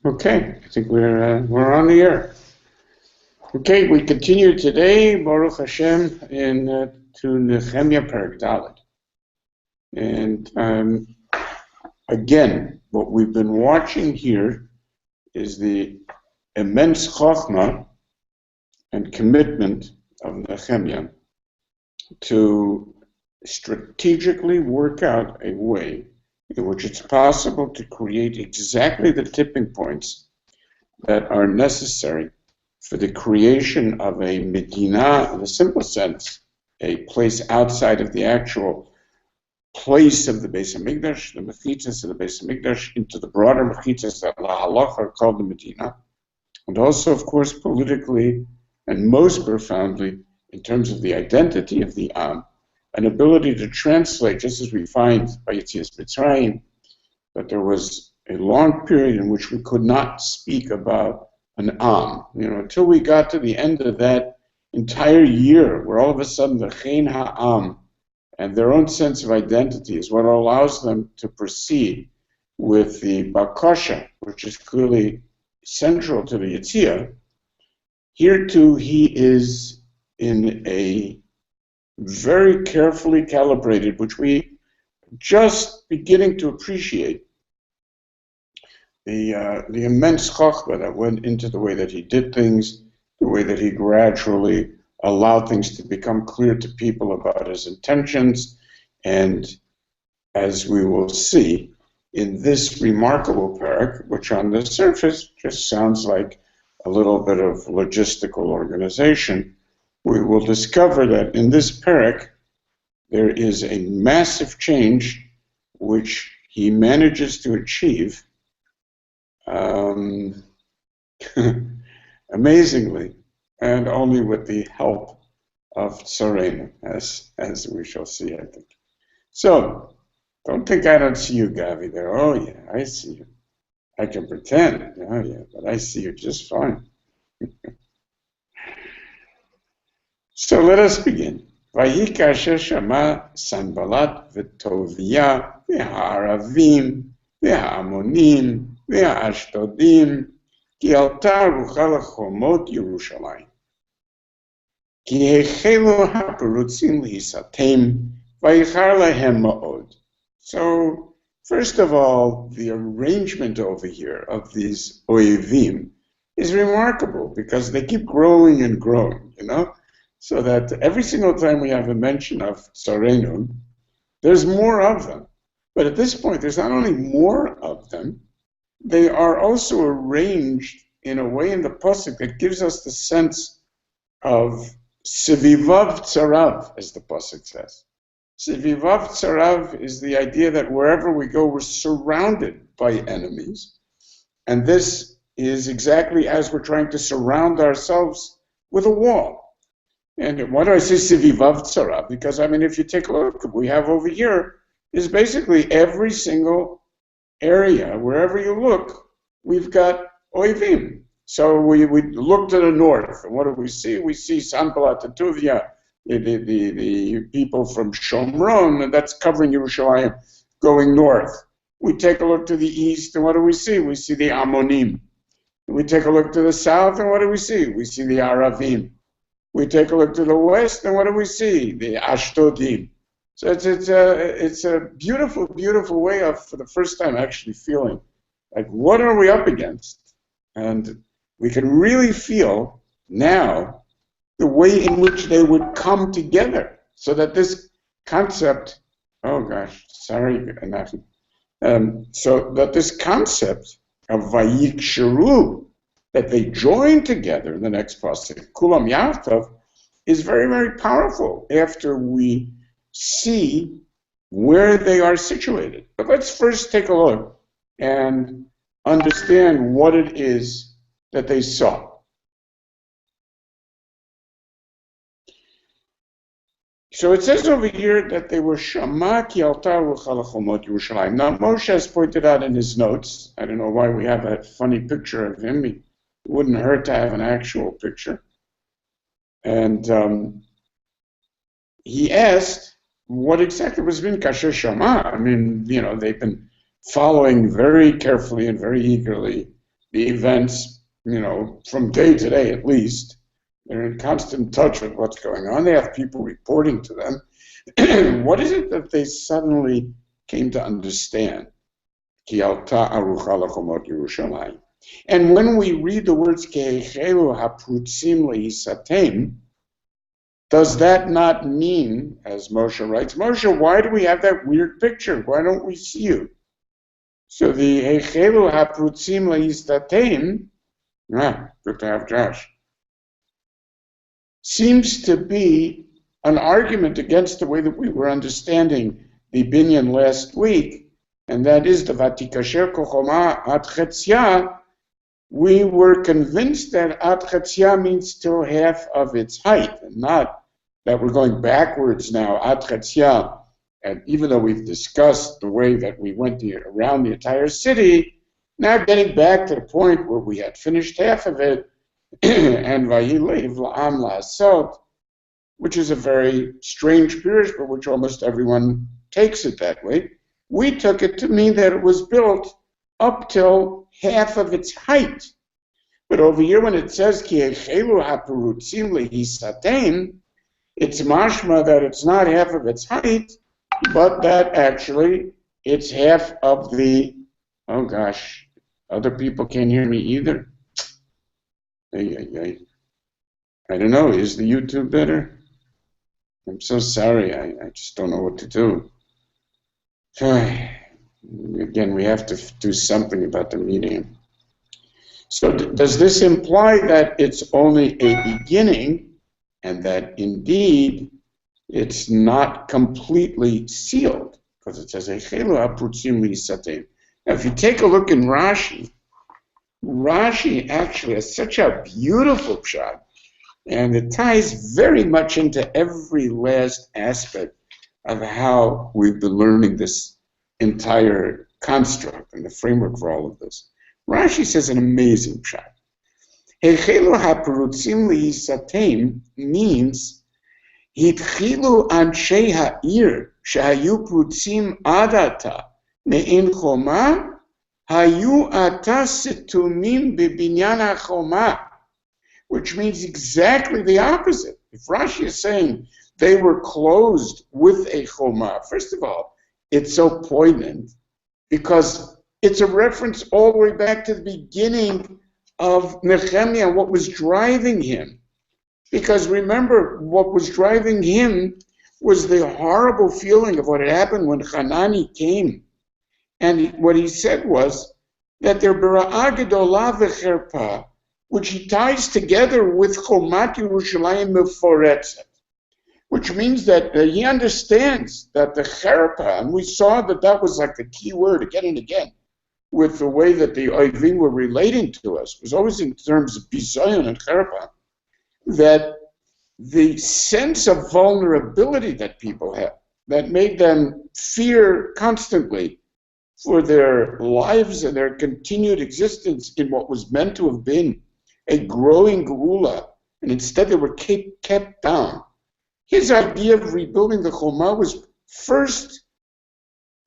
Okay, I think we're on the air. Okay, we continue today, Baruch Hashem, to Nehemia Perek Dalet. And again, what we've been watching here is the immense chokhmah and commitment of Nehemia to strategically work out a way in which it's possible to create exactly the tipping points that are necessary for the creation of a Medina, in the simple sense, a place outside of the actual place of the Beis Hamikdash, the mechitzas of the Beis Hamikdash, into the broader mechitzas that la halacha are called the Medina, and also, of course, politically and most profoundly in terms of the identity of the Am, an ability to translate, just as we find by Yetzias Mitzrayim, that there was a long period in which we could not speak about an Am, until we got to the end of that entire year, where all of a sudden the Chen Ha'am and their own sense of identity is what allows them to proceed with the Bakasha, which is clearly central to the Yetzirah. Here too, he is in a very carefully calibrated, which we just beginning to appreciate, the immense chokhmah that went into the way that he did things, the way that he gradually allowed things to become clear to people about his intentions, and as we will see in this remarkable parak, which on the surface just sounds like a little bit of logistical organization, we will discover that in this parak there is a massive change which he manages to achieve amazingly, and only with the help of Tzarena, as we shall see, I think. So, don't think I don't see you, Gavi, there. Oh, yeah, I see you. I can pretend, oh, yeah, but I see you just fine. So let us begin. Vayi kasher shama Sanballat v'Tovia v'Ha'aravim v'Ha'amonim v'Ha'ashdodim ki alta rucha lechomot Yerushalayim. Ki hechelu ha'perutzim lihisatem vayichar lahem ma'od. So, first of all, the arrangement over here of these oivim is remarkable because they keep growing and growing, so that every single time we have a mention of Tzarenu, there's more of them. But at this point, there's not only more of them, they are also arranged in a way in the pasuk that gives us the sense of Sivivav Tzarav, as the pasuk says. Sivivav Tzarav is the idea that wherever we go, we're surrounded by enemies. And this is exactly as we're trying to surround ourselves with a wall. And why do I say Sivivav Tzarav? Because, if you take a look, what we have over here is basically every single area, wherever you look, we've got Oivim. So we look to the north, and what do we see? We see Sanballat and Tuvia, the people from Shomron, and that's covering Yerushalayim, going north. We take a look to the east, and what do we see? We see the Ammonim. We take a look to the south, and what do we see? We see the Aravim. We take a look to the west, and what do we see? The Ashdodim. So it's a beautiful, beautiful way of, for the first time, actually feeling like, what are we up against? And we can really feel now the way in which they would come together, so that this concept, so that this concept of Vayiksheru, that they join together in the next pasuk, Kulam Yachtav, is very, very powerful after we see where they are situated. But let's first take a look and understand what it is that they saw. So it says over here that they were Shama ki alta rucha lechomot Yerushalayim. Now Moshe has pointed out in his notes, I don't know why we have that funny picture of him. It wouldn't hurt to have an actual picture. And he asked, what exactly was being kasher Shama? They've been following very carefully and very eagerly the events, from day to day at least. They're in constant touch with what's going on. They have people reporting to them. What is it that they suddenly came to understand? Ki alta arucha lachomot Yerushalayim. And when we read the words Kehechelu haprutzim leisatem, does that not mean, as Moshe writes, Moshe, why do we have that weird picture? Why don't we see you? So the Hechelu haprutzim leisatem, good to have Josh, seems to be an argument against the way that we were understanding the binyan last week, and that is the Vatikasher Kochoma Ad Chetzia. We were convinced that Ad Chetzia means till half of its height, and not that we're going backwards now, Ad Chetzia. And even though we've discussed the way that we went around the entire city, now getting back to the point where we had finished half of it, and Vayilev La'am La'asot, which is a very strange period for which almost everyone takes it that way. We took it to mean that it was built up till half of its height. But over here when it says Ki Echelu HaPerutzim Lehisatein, it's mashma that it's not half of its height, but that actually it's half of the, oh gosh, other people can't hear me either. I don't know, is the YouTube better? I'm so sorry, I just don't know what to do. Again, we have to do something about the medium. So does this imply that it's only a beginning and that indeed it's not completely sealed? Because it says, now if you take a look in Rashi, Rashi actually has such a beautiful pshat, and it ties very much into every last aspect of how we've been learning this entire construct and the framework for all of this. Rashi says an amazing pshat. Hechelu haperutzim leisatem means hitchilu anshei ha'ir shehayu prutzim adata me'in choma hayu ata situmim bibinyan ha'choma, which means exactly the opposite. If Rashi is saying they were closed with a choma, first of all, it's so poignant because it's a reference all the way back to the beginning of Nehemia, what was driving him. Because remember, what was driving him was the horrible feeling of what had happened when Hanani came. And what he said was that there bera'ah gedolah v'cherpa, which he ties together with Chomat Yerushalayim Meforetzet, which means that he understands that the cherpa, and we saw that that was like the key word again and again, with the way that the Oivim were relating to us, was always in terms of bizayon and cherpa, that the sense of vulnerability that people have, that made them fear constantly for their lives and their continued existence in what was meant to have been a growing geula, and instead they were kept down. His idea of rebuilding the Choma was first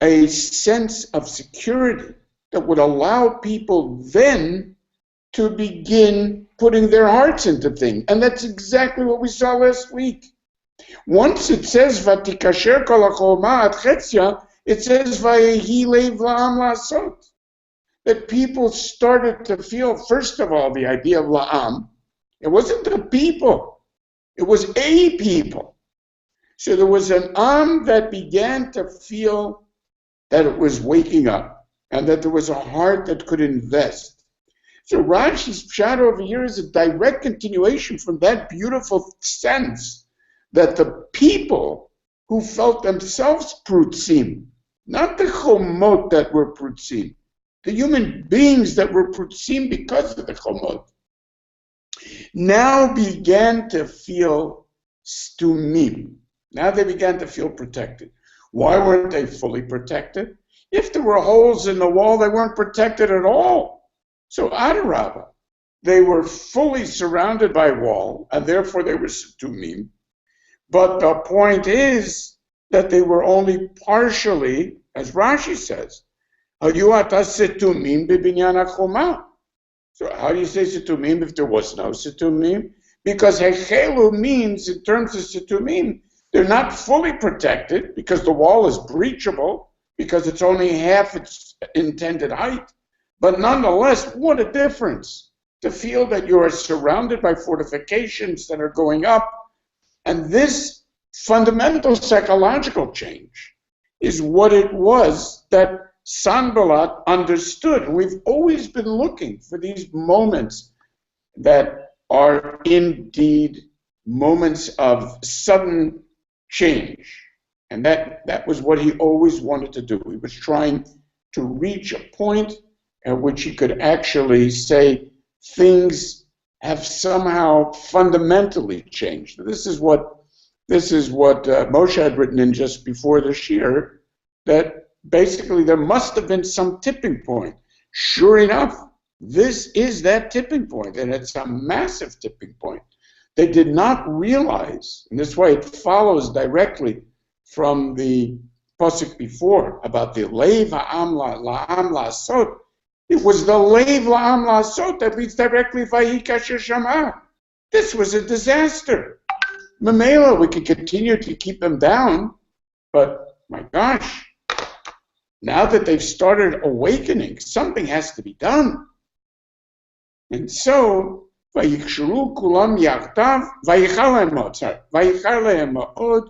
a sense of security that would allow people then to begin putting their hearts into things. And that's exactly what we saw last week. Once it says, Vatikasher kol ha'choma ad chetzia, it says, Vayehi leiv la'am la'asot. That people started to feel, first of all, the idea of la'am. It wasn't the people. It was a people. So there was an am that began to feel that it was waking up and that there was a heart that could invest. So Rashi's pshat over here is a direct continuation from that beautiful sense that the people who felt themselves prutzim, not the chomot that were prutzim, the human beings that were prutzim because of the chomot, now began to feel stumim. Now they began to feel protected. Why weren't they fully protected? If there were holes in the wall, they weren't protected at all. So Adarabah, they were fully surrounded by wall, and therefore they were stumim. But the point is that they were only partially, as Rashi says, So how do you say situmim if there was no situmim? Because hechelu means, in terms of situmim, they're not fully protected because the wall is breachable, because it's only half its intended height. But nonetheless, what a difference to feel that you are surrounded by fortifications that are going up. And this fundamental psychological change is what it was that Sanballat understood. We've always been looking for these moments that are indeed moments of sudden change. And that was what he always wanted to do. He was trying to reach a point at which he could actually say things have somehow fundamentally changed. This is what Moshe had written in just before the Shir, that basically there must have been some tipping point. Sure enough, this is that tipping point, and it's a massive tipping point. They did not realize, and this is why it follows directly from the pasuk before about the leiv ha'am la'am la'asot. It was the leiv la'am la'asot that leads directly vayi kasher shama. This was a disaster. Mamela, we could continue to keep them down, but my gosh, now that they've started awakening, something has to be done. And so, vayiksharu kulam yachtav, vayichar lehem ma'od,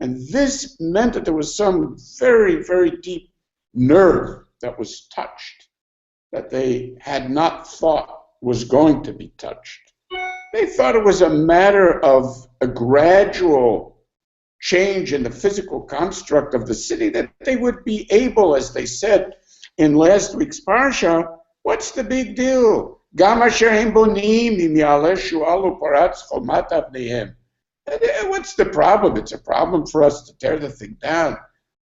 and this meant that there was some very, very deep nerve that was touched, that they had not thought was going to be touched. They thought it was a matter of a gradual change in the physical construct of the city, that they would be able, as they said in last week's parsha, what's the big deal? What's the problem? It's a problem for us to tear the thing down.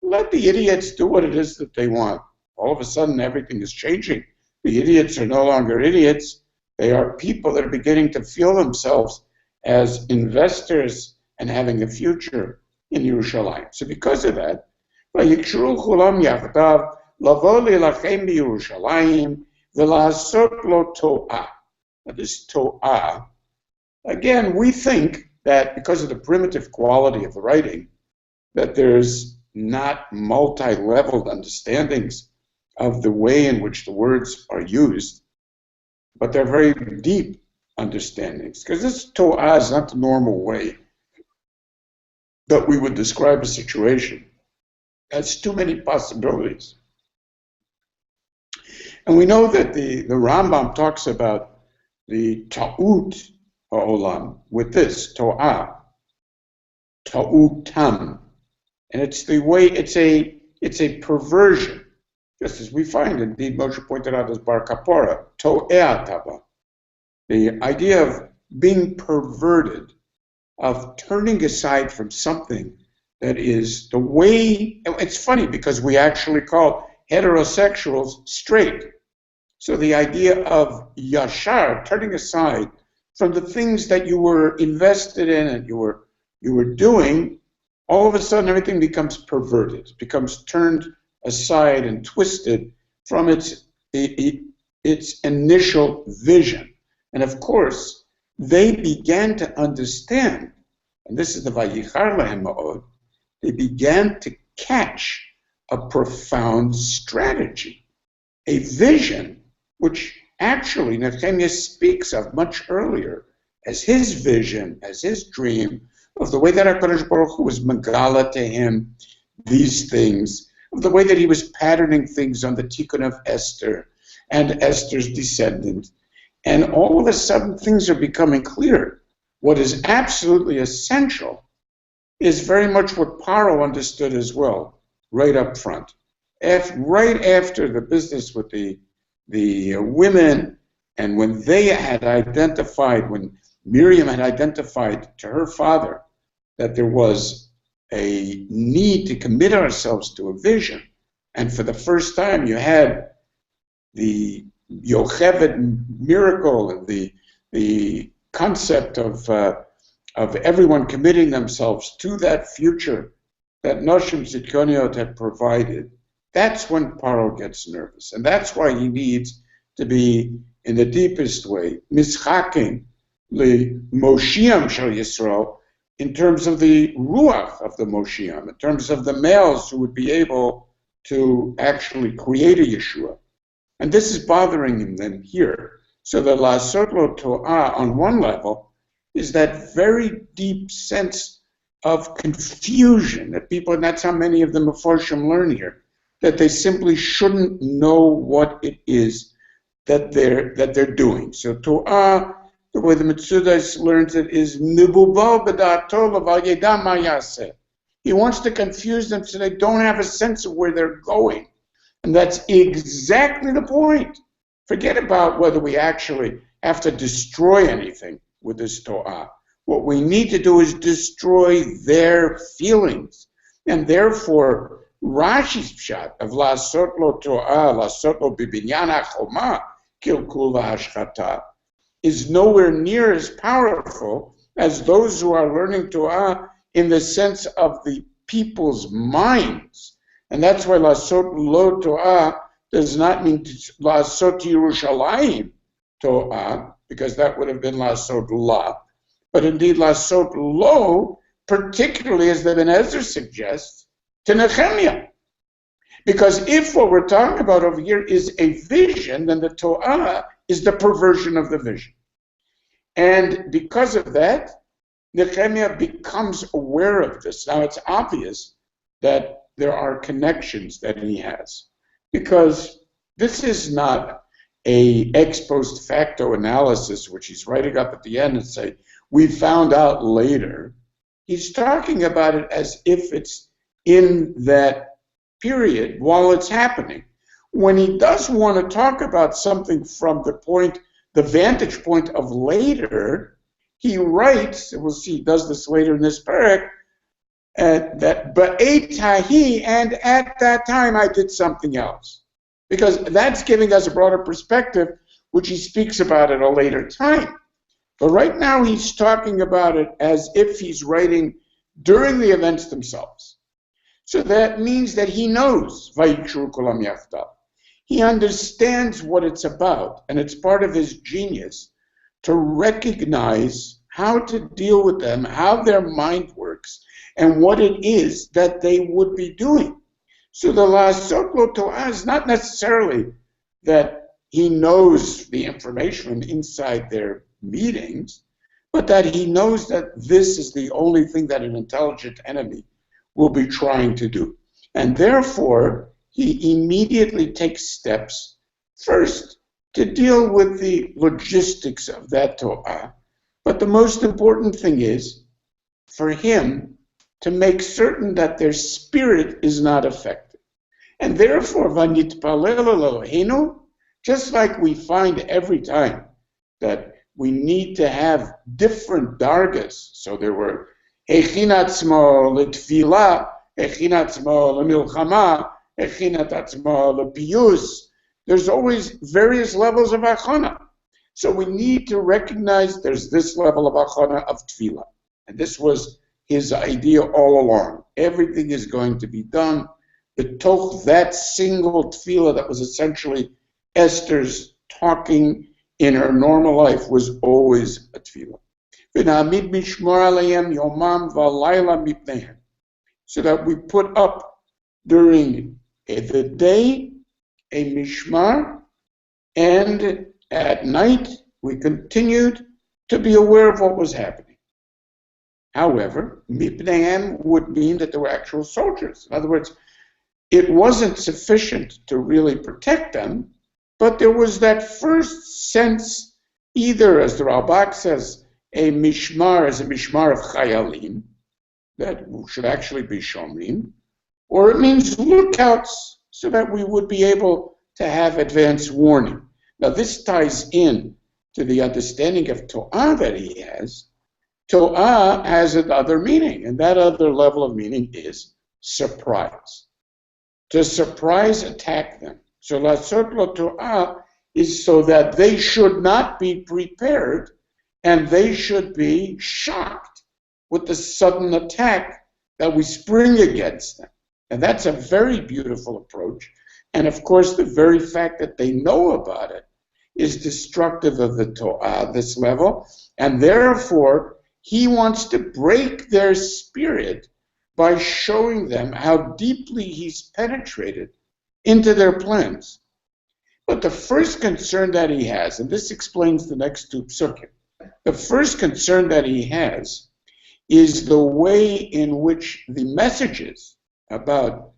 Let the idiots do what it is that they want. All of a sudden, everything is changing. The idiots are no longer idiots. They are people that are beginning to feel themselves as investors and having a future in Yerushalayim. So because of that, vayiksharu kulam yachdav lavo leilachem b'Yerushalayim v'la'asot lo to'ah. Now this to'ah, again, we think that because of the primitive quality of the writing, that there's not multi-leveled understandings of the way in which the words are used, but they're very deep understandings. Because this to'ah is not the normal way that we would describe a situation. That's too many possibilities. And we know that the Rambam talks about the ta'ut ha'olam with this, to'ah, ta'utam. And it's the way, it's a perversion. Just as we find, indeed, Moshe pointed out as Bar Kapora, to'eh tava. The idea of being perverted, of turning aside from something that is the way. It's funny because we actually call heterosexuals straight. So the idea of yashar, turning aside from the things that you were invested in and you were doing, all of a sudden everything becomes perverted, becomes turned aside and twisted from its initial vision. And of course, they began to understand, and this is the vayichar lehem ma'od, they began to catch a profound strategy, a vision, which actually Nehemia speaks of much earlier as his vision, as his dream, of the way that HaKadosh Baruch Hu was megala to him these things, of the way that he was patterning things on the Tikkun of Esther and Esther's descendant. And all of a sudden, things are becoming clear. What is absolutely essential is very much what Paro understood as well, right up front. Right after the business with the women, and when they had identified, when Miriam had identified to her father that there was a need to commit ourselves to a vision, and for the first time you had the Yocheved miracle and the concept of everyone committing themselves to that future that Noshim Zitkoniot had provided, that's when Paro gets nervous. And that's why he needs to be in the deepest way, mischaking the Moshiach Shel Yisrael, in terms of the ruach of the Moshiach, in terms of the males who would be able to actually create a Yeshua. And this is bothering him then here. So the Lasot Lo To'ah, on one level, is that very deep sense of confusion that people, and that's how many of the Mefarshim learn here, that they simply shouldn't know what it is that they're doing. So To'ah, the way the Metzudas learns it, is Nibubal B'da'ato L'val Yedam Ma Yaseh. He wants to confuse them so they don't have a sense of where they're going. And that's exactly the point. Forget about whether we actually have to destroy anything with this Torah. What we need to do is destroy their feelings. And therefore, Rashi's pshat of Lasot Lo Torah, Lasot Lo Bibinyan HaChoma, Kilkul V'Hashchata, is nowhere near as powerful as those who are learning Torah in the sense of the people's minds. And that's why Lasot Lo Torah does not mean Lasot Yerushalayim Torah, because that would have been Lasot La. But indeed Lasot Lo, particularly as the Ben Ezra suggests, to Nehemia. Because if what we're talking about over here is a vision, then the Torah is the perversion of the vision. And because of that, Nehemia becomes aware of this. Now it's obvious that there are connections that he has, because this is not a ex post facto analysis, which he's writing up at the end and say, we found out later. He's talking about it as if it's in that period while it's happening. When he does want to talk about something from the vantage point of later, he writes, and we'll see he does this later in this parak, that ba'etahi, and at that time I did something else. Because that's giving us a broader perspective, which he speaks about at a later time. But right now he's talking about it as if he's writing during the events themselves. So that means that he knows Vayikshur Kulam Yachdav. He understands what it's about, and it's part of his genius to recognize how to deal with them, how their mind works, and what it is that they would be doing. So the Lasot Lo Torah is not necessarily that he knows the information inside their meetings, but that he knows that this is the only thing that an intelligent enemy will be trying to do. And therefore, he immediately takes steps, first, to deal with the logistics of that Torah. But the most important thing is, for him, to make certain that their spirit is not affected. And therefore, V'nitpalel Eloheinu, just like we find every time that we need to have different dargas. So there were Echin Atzmo L'Tfilah, Echin Atzmo L'Milchama, Echin Atzmo L'Piyus. There's always various levels of achana. So we need to recognize there's this level of achana of Tfilah. And this was his idea all along. Everything is going to be done. B'toch that single tefillah that was essentially Esther's talking in her normal life was always a tefillah. V'na'amid mishmor alayim yomam v'alayla mipneihem. So that we put up during the day a mishmar, and at night we continued to be aware of what was happening. However, mipneihem would mean that there were actual soldiers. In other words, it wasn't sufficient to really protect them, but there was that first sense, either, as the Ralbag says, a mishmar as a mishmar of chayalim, that should actually be shomrim, or it means lookouts, so that we would be able to have advance warning. Now this ties in to the understanding of Torah that he has. Torah has another meaning, and that other level of meaning is surprise. To surprise attack them. So Lasot Lo Torah is so that they should not be prepared, and they should be shocked with the sudden attack that we spring against them. And that's a very beautiful approach. And of course, the very fact that they know about it is destructive of the Torah, this level, and therefore he wants to break their spirit by showing them how deeply he's penetrated into their plans. But the first concern that he has, and this explains the next two psukim, the first concern that he has is the way in which the messages about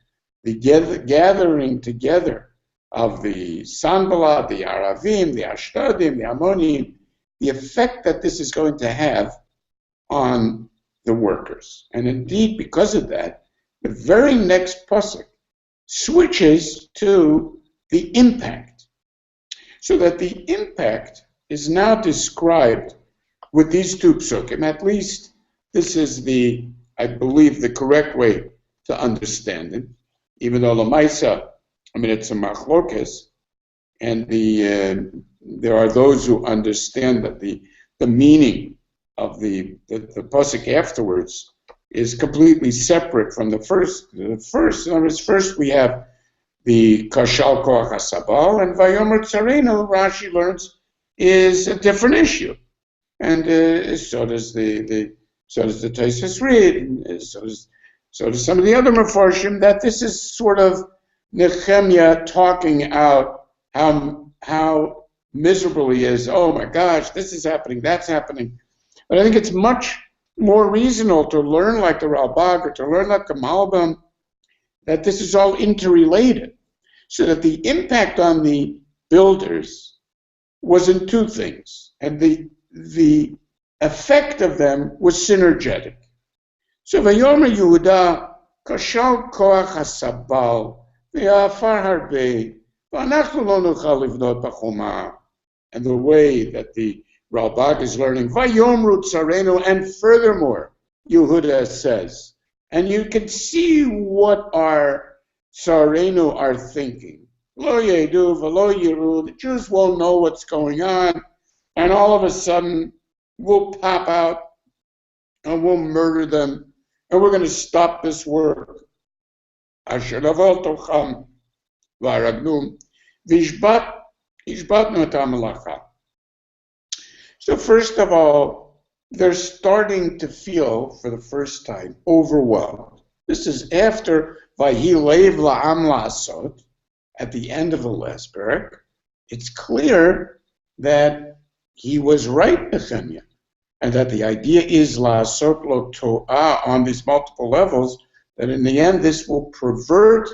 the gathering together of the Sanballat, the Aravim, the Ashtodim, the Ammonim, the effect that this is going to have on the workers. And indeed, because of that, the very next pasuk switches to the impact, so that the impact is now described with these two psukim. At least this is I believe, the correct way to understand it, even though Lamaisa, it's a machlokes, and there are those who understand that the meaning of the pasuk afterwards is completely separate from the first. In other words, first we have the Kashal Koach HaSabal, and Vayomer Tzarenu, Rashi learns, is a different issue. And so does the Tosfos read, and so does some of the other Mefarshim, that this is sort of Nehemia talking out how miserable he is. Oh my gosh, this is happening, that's happening. But I think it's much more reasonable to learn like the Ralbag or to learn like the Malbim, that this is all interrelated, so that the impact on the builders was in two things, and the effect of them was synergetic. So Vayomer Yehuda Kashal Koach HaSabal V'Afar Harbe V'Anachnu Lo Nuchal Livnot B'Choma, and the way that the Ralbag is learning Vayomru Tzarenu, and furthermore Yehuda says, and you can see what our Tzarenu are thinking. Lo Yedu V'Lo Yiru, the Jews won't know what's going on, and all of a sudden we'll pop out and we'll murder them, and we're going to stop this work. Asher Laval Tocham V'Aragnum V'Ishbatnu Et HaMelacha. So first of all, they're starting to feel, for the first time, overwhelmed. This is after Vahi Leiv La'am La'asot, at the end of the last parak. It's clear that he was right, Nehemia, and that the idea is La'asot Lo To'ah on these multiple levels, that in the end this will pervert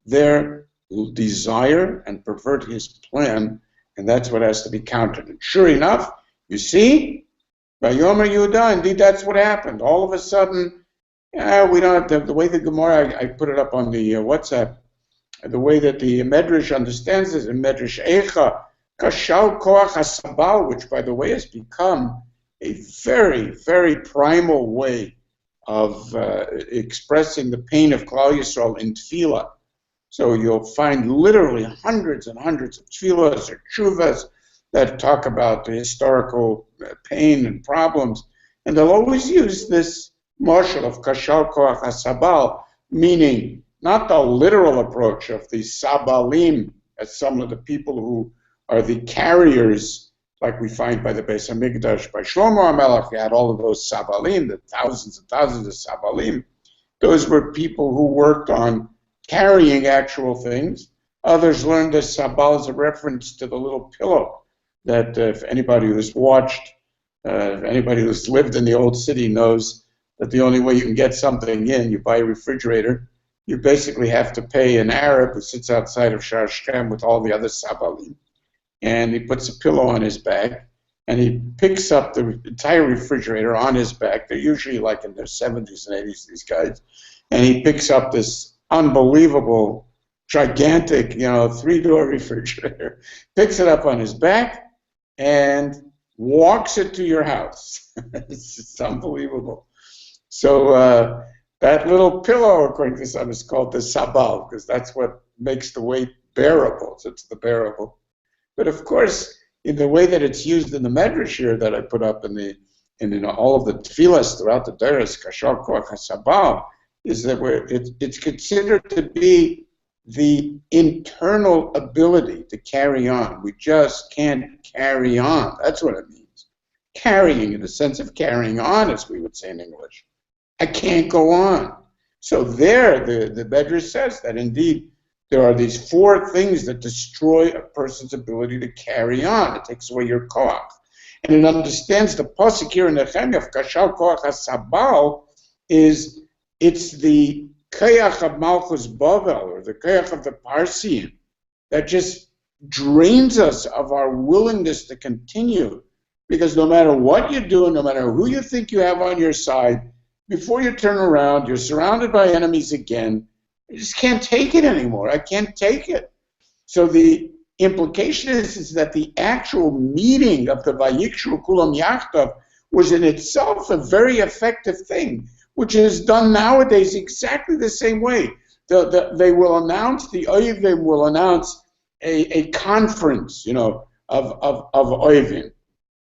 their desire and pervert his plan, and that's what has to be countered. And sure enough, you see, Vayomer Yehuda, indeed that's what happened. All of a sudden, we don't have the way the Gemara, I put it up on the WhatsApp, the way that the Medrash understands this, in Medrash Eicha, Kashal Koach HaSabal, which by the way has become a very, very primal way of expressing the pain of Klal Yisrael in Tefillah. So you'll find literally hundreds and hundreds of tefillahs or tshuvas that talk about the historical pain and problems, and they'll always use this marshal of Kashal Koach HaSabal, meaning not the literal approach of the Sabalim, as some of the people who are the carriers, like we find by the Beis HaMikdash, by Shlomo HaMelech. We had all of those Sabalim, the thousands and thousands of Sabalim. Those were people who worked on carrying actual things. Others learned this Sabal as a reference to the little pillow that if anybody who's watched, if anybody who's lived in the old city knows that the only way you can get something in, you buy a refrigerator, you basically have to pay an Arab who sits outside of Shar Shechem with all the other Sabalim, and he puts a pillow on his back, and he picks up the entire refrigerator on his back. They're usually like in their 70s and 80s, these guys, and he picks up this unbelievable, gigantic, 3-door refrigerator, picks it up on his back, and walks it to your house. It's just unbelievable. So that little pillow, according to some, is called the sabal, because that's what makes the weight bearable. So it's the bearable. But of course, in the way that it's used in the Medrash here that I put up in all of the tefillahs throughout the Deres, Kashal Koach HaSabal, is that it's considered to be the internal ability to carry on. We just can't carry on. That's what it means. Carrying, in the sense of carrying on, as we would say in English. I can't go on. So there, the Medrash says that indeed there are these four things that destroy a person's ability to carry on. It takes away your koach. And it understands the pasuk here in Nehemia of Kashal Koach HaSabal is, it's the koach of Malchus Bavel, or the koach of the Parsian, that just drains us of our willingness to continue. Because no matter what you do, no matter who you think you have on your side, before you turn around, you're surrounded by enemies again. I just can't take it anymore. I can't take it. So the implication is that the actual meeting of the Vayikshu Kulam Yachtav was in itself a very effective thing, which is done nowadays exactly the same way. They will announce, the Oivim will announce a conference, of Oivim.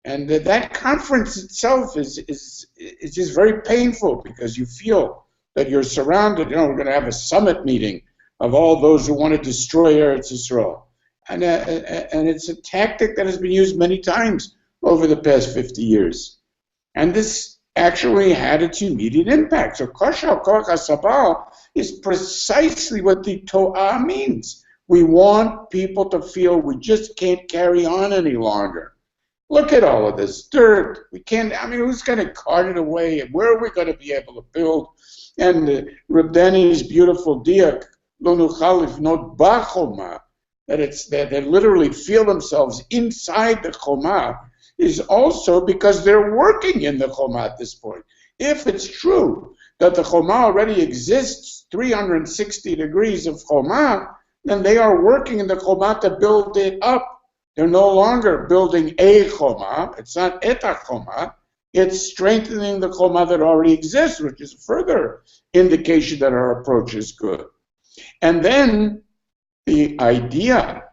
And that conference itself is just very painful, because you feel that you're surrounded. We're going to have a summit meeting of all those who want to destroy Eretz Yisrael. And it's a tactic that has been used many times over the past 50 years. And this actually had its immediate impact. So Koshal Koach HaSabal is precisely what the Torah means. We want people to feel we just can't carry on any longer. Look at all of this dirt. We can't, who's going to cart it away? And where are we going to be able to build? And Reb Dani's beautiful diak, Lo nuchal livnot b'choma, that they literally feel themselves inside the choma, is also because they're working in the choma at this point. If it's true that the choma already exists 360 degrees of choma, then they are working in the choma to build it up. They're no longer building a choma. It's not eta choma. It's strengthening the choma that already exists, which is a further indication that our approach is good. And then the idea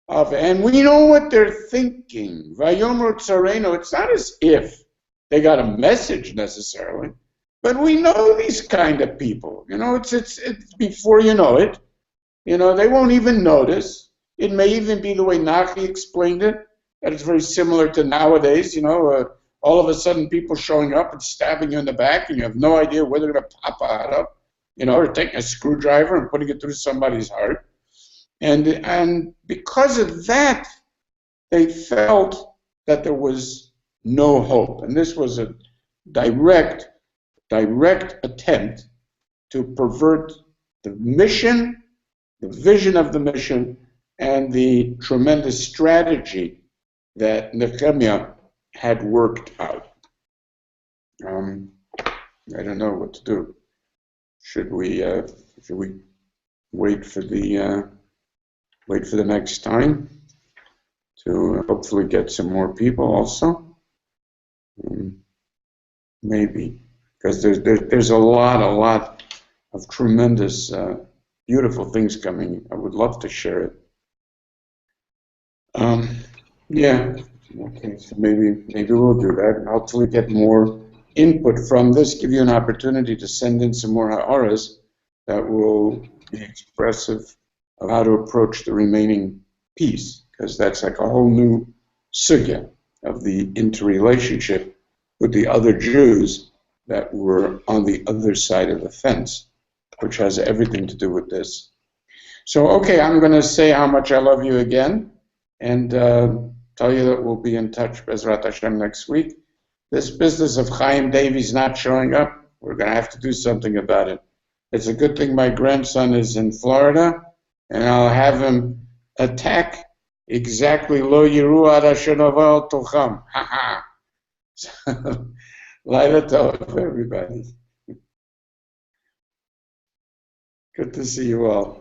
of, and we know what they're thinking. Vayomer Tzareno. It's not as if they got a message necessarily, but we know these kind of people. It's before you know it. They won't even notice. It may even be the way Nachi explained it, that it's very similar to nowadays, all of a sudden people showing up and stabbing you in the back, and you have no idea where they're going to pop out of, or taking a screwdriver and putting it through somebody's heart. And because of that, they felt that there was no hope. And this was a direct attempt to pervert the mission, the vision of the mission, and the tremendous strategy that Nehemia had worked out. I don't know what to do. Should we wait for the next time to hopefully get some more people also? Maybe, because there's a lot of tremendous, beautiful things coming. I would love to share it. Yeah. Okay. So maybe we'll do that, and hopefully get more input from this. Give you an opportunity to send in some more ha'aras that will be expressive of how to approach the remaining piece, because that's like a whole new sugya of the interrelationship with the other Jews that were on the other side of the fence, which has everything to do with this. So, okay, I'm going to say how much I love you again, and tell you that we'll be in touch, Bezrat Hashem, next week. This business of Chaim Davies not showing up, we're going to have to do something about it. It's a good thing my grandson is in Florida, and I'll have him attack exactly Lo Yiru Ad Hashanova Tocham. Ha ha. Laila Tov, everybody. Good to see you all.